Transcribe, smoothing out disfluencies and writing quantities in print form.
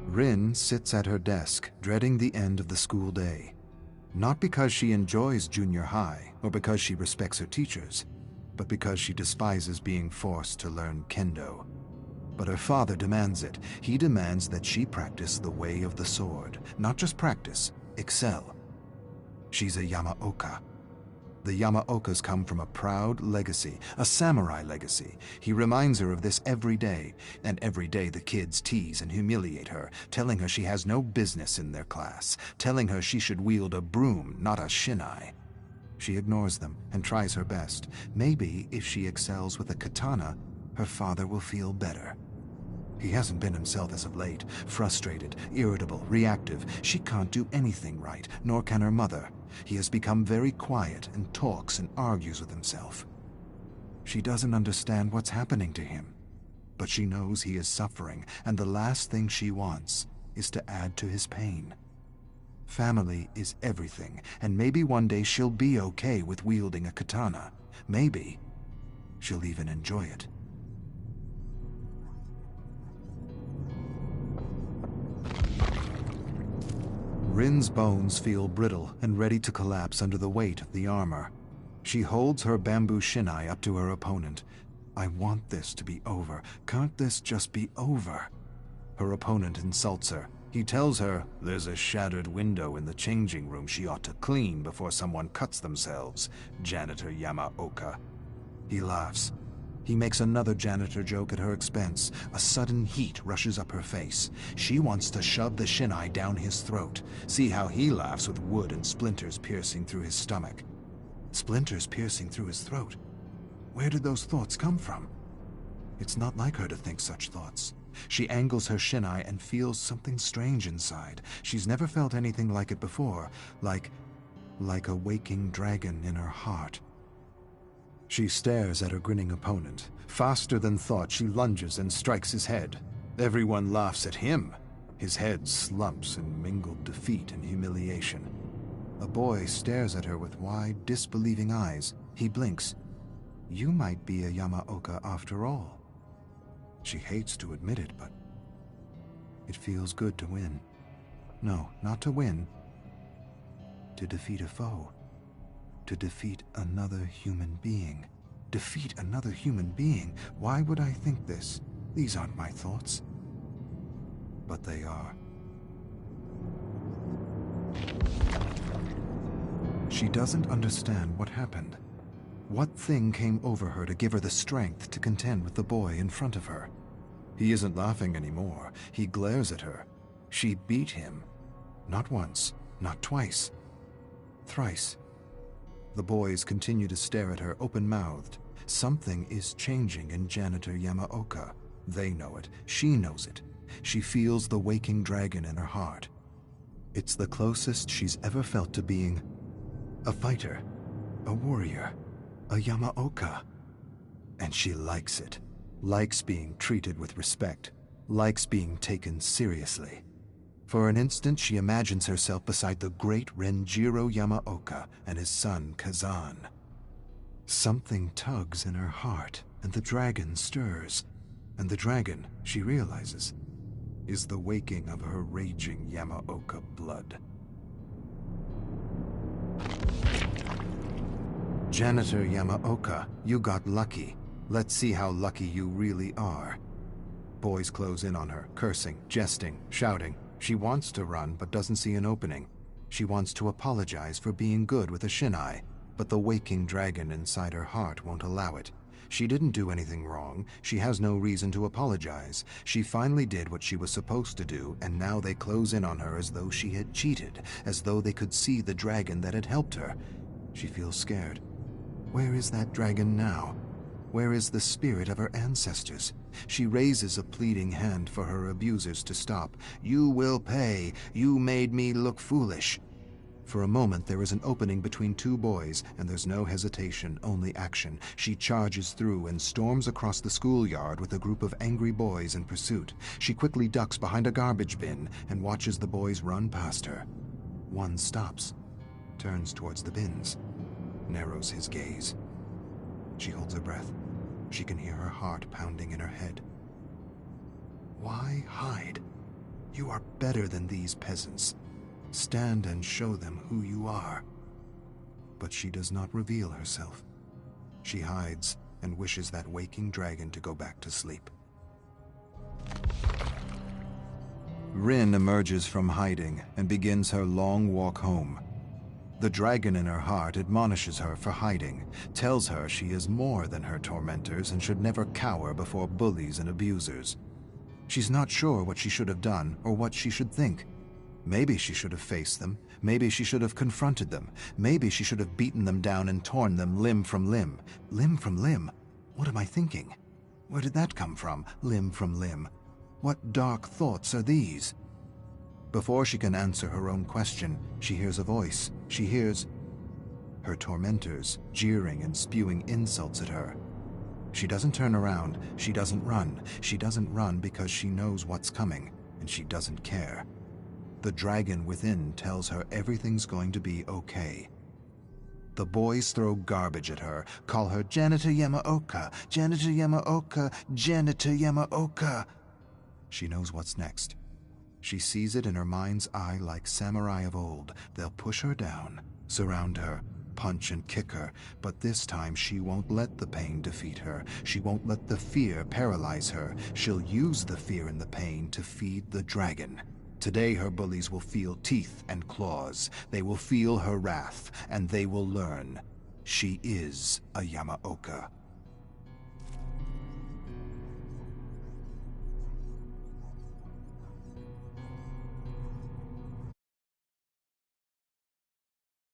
Rin sits at her desk, dreading the end of the school day. Not because she enjoys junior high or because she respects her teachers, but because she despises being forced to learn kendo. But her father demands it. He demands that she practice the way of the sword. Not just practice, excel. She's a Yamaoka. The Yamaokas come from a proud legacy, a samurai legacy. He reminds her of this every day, and every day the kids tease and humiliate her, telling her she has no business in their class, telling her she should wield a broom, not a shinai. She ignores them and tries her best. Maybe if she excels with a katana, her father will feel better. He hasn't been himself as of late, frustrated, irritable, reactive. She can't do anything right, nor can her mother. He has become very quiet and talks and argues with himself. She doesn't understand what's happening to him, but she knows he is suffering, and the last thing she wants is to add to his pain. Family is everything, and maybe one day she'll be okay with wielding a katana. Maybe she'll even enjoy it. Rin's bones feel brittle and ready to collapse under the weight of the armor. She holds her bamboo shinai up to her opponent. I want this to be over. Can't this just be over? Her opponent insults her. He tells her there's a shattered window in the changing room she ought to clean before someone cuts themselves, Janitor Yamaoka. He laughs. He makes another janitor joke at her expense. A sudden heat rushes up her face. She wants to shove the shinai down his throat. See how he laughs with wood and splinters piercing through his stomach. Splinters piercing through his throat? Where did those thoughts come from? It's not like her to think such thoughts. She angles her shinai and feels something strange inside. She's never felt anything like it before. Like a waking dragon in her heart. She stares at her grinning opponent. Faster than thought, she lunges and strikes his head. Everyone laughs at him. His head slumps in mingled defeat and humiliation. A boy stares at her with wide, disbelieving eyes. He blinks. You might be a Yamaoka after all. She hates to admit it, but it feels good to win. No, not to win. To defeat a foe. To defeat another human being. Defeat another human being? Why would I think this? These aren't my thoughts. But they are. She doesn't understand what happened. What thing came over her to give her the strength to contend with the boy in front of her? He isn't laughing anymore. He glares at her. She beat him. Not once, not twice. Thrice. The boys continue to stare at her open-mouthed. Something is changing in Janitor Yamaoka. They know it. She knows it. She feels the waking dragon in her heart. It's the closest she's ever felt to being a fighter, a warrior, a Yamaoka. And she likes it. Likes being treated with respect. Likes being taken seriously. For an instant, she imagines herself beside the great Renjiro Yamaoka and his son Kazan. Something tugs in her heart, and the dragon stirs. And the dragon, she realizes, is the waking of her raging Yamaoka blood. Janitor Yamaoka, you got lucky. Let's see how lucky you really are. Boys close in on her, cursing, jesting, shouting. She wants to run, but doesn't see an opening. She wants to apologize for being good with a shinai, but the waking dragon inside her heart won't allow it. She didn't do anything wrong. She has no reason to apologize. She finally did what she was supposed to do, and now they close in on her as though she had cheated, as though they could see the dragon that had helped her. She feels scared. Where is that dragon now? Where is the spirit of her ancestors? She raises a pleading hand for her abusers to stop. You will pay. You made me look foolish. For a moment, there is an opening between two boys, and there's no hesitation, only action. She charges through and storms across the schoolyard with a group of angry boys in pursuit. She quickly ducks behind a garbage bin and watches the boys run past her. One stops, turns towards the bins, narrows his gaze. She holds her breath. She can hear her heart pounding in her head. Why hide? You are better than these peasants. Stand and show them who you are. But she does not reveal herself. She hides and wishes that waking dragon to go back to sleep. Rin emerges from hiding and begins her long walk home. The dragon in her heart admonishes her for hiding, tells her she is more than her tormentors and should never cower before bullies and abusers. She's not sure what she should have done or what she should think. Maybe she should have faced them. Maybe she should have confronted them. Maybe she should have beaten them down and torn them limb from limb. Limb from limb? What am I thinking? Where did that come from? Limb from limb. What dark thoughts are these? Before she can answer her own question, she hears a voice. She hears her tormentors jeering and spewing insults at her. She doesn't turn around. She doesn't run. She doesn't run because she knows what's coming, and she doesn't care. The dragon within tells her everything's going to be okay. The boys throw garbage at her, call her Janitor Yamaoka, Janitor Yamaoka, Janitor Yamaoka. She knows what's next. She sees it in her mind's eye like samurai of old. They'll push her down, surround her, punch and kick her, but this time she won't let the pain defeat her. She won't let the fear paralyze her. She'll use the fear and the pain to feed the dragon. Today her bullies will feel teeth and claws. They will feel her wrath, and they will learn she is a Yamaoka.